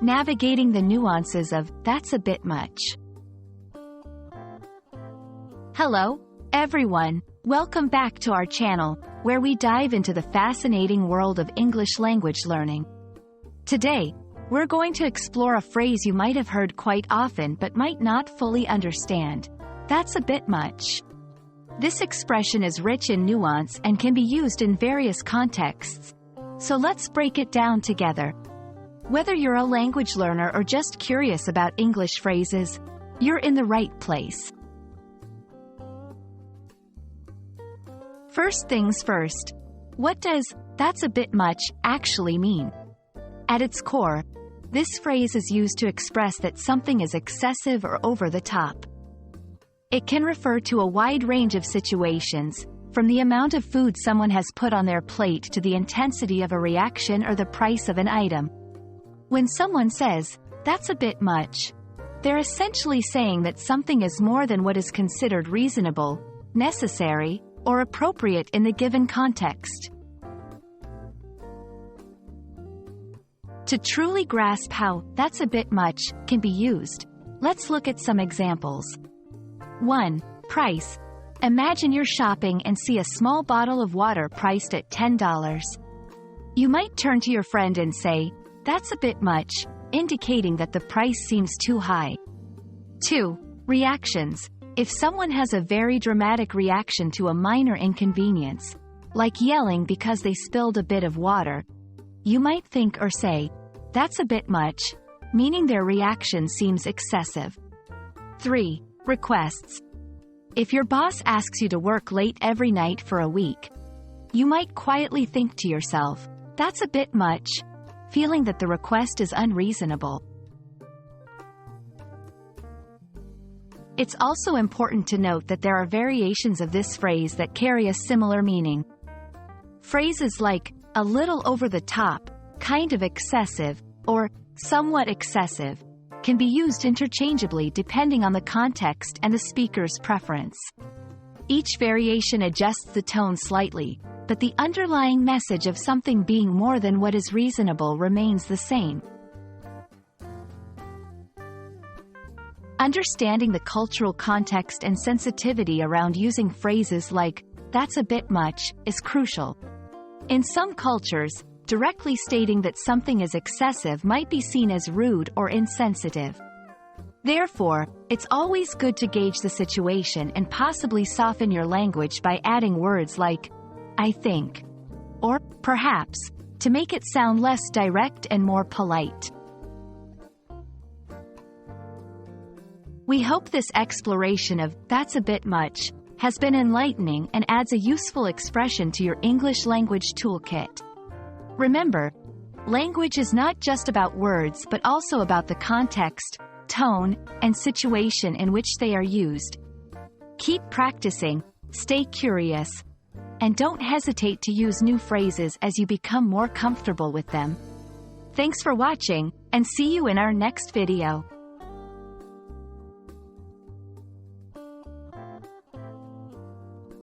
navigating the nuances of "that's a bit much." Hello, everyone. Welcome back to our channel, where we dive into the fascinating world of English language learning. Today, we're going to explore a phrase you might have heard quite often but might not fully understand. That's a bit much. This expression is rich in nuance and can be used in various contexts. So let's break it down together. Whether you're a language learner or just curious about English phrases, you're in the right place. First things first, what does "that's a bit much" actually mean? At its core, this phrase is used to express that something is excessive or over the top. It can refer to a wide range of situations, from the amount of food someone has put on their plate to the intensity of a reaction or the price of an item. When someone says, "that's a bit much," they're essentially saying that something is more than what is considered reasonable, necessary, or appropriate in the given context. To truly grasp how "that's a bit much" can be used, let's look at some examples. 1. Price. Imagine you're shopping and see a small bottle of water priced at $10. You might turn to your friend and say, "That's a bit much," indicating that the price seems too high. 2. Reactions. If someone has a very dramatic reaction to a minor inconvenience, like yelling because they spilled a bit of water, you might think or say, "That's a bit much," meaning their reaction seems excessive. 3. Requests. If your boss asks you to work late every night for a week, you might quietly think to yourself, "That's a bit much," feeling that the request is unreasonable. It's also important to note that there are variations of this phrase that carry a similar meaning. Phrases like "a little over the top," "kind of excessive," or "somewhat excessive" can be used interchangeably depending on the context and the speaker's preference. Each variation adjusts the tone slightly, but the underlying message of something being more than what is reasonable remains the same. Understanding the cultural context and sensitivity around using phrases like "that's a bit much" is crucial. In some cultures, directly stating that something is excessive might be seen as rude or insensitive. Therefore, it's always good to gauge the situation and possibly soften your language by adding words like "I think" or "perhaps" to make it sound less direct and more polite. We hope this exploration of "that's a bit much" has been enlightening and adds a useful expression to your English language toolkit. Remember, language is not just about words but also about the context, tone, and situation in which they are used. Keep practicing, stay curious, and don't hesitate to use new phrases as you become more comfortable with them. Thanks for watching, and see you in our next video.